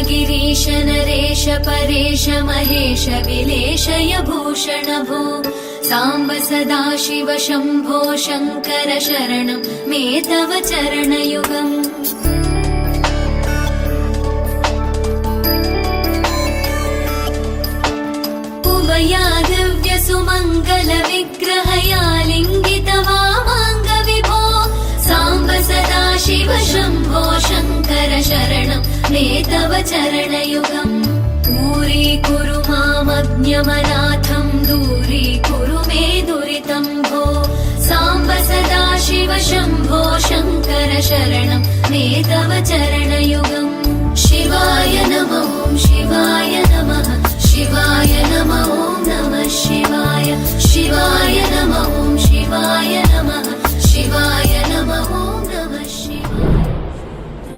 गिरीश नरेश परेश महेश विलेशय भूषण भो साम्ब सदाशिव शम्भो शङ्कर शरणं मे तव चरणयुगम् उमया दिव्य सुमङ्गल विग्रहया लिङ्गित वामाङ्ग विभो साम्ब सदाशिव शम्भो शङ्कर शरणं मे तव चरणयुगम् दूरीकुरु मामज्ञमनाथं दूरीकुरु मे दुरितं भो साम्ब सदाशिव शम्भो शङ्कर शरणं मे तव चरणयुगम् शिवाय नमः शिवाय नमः।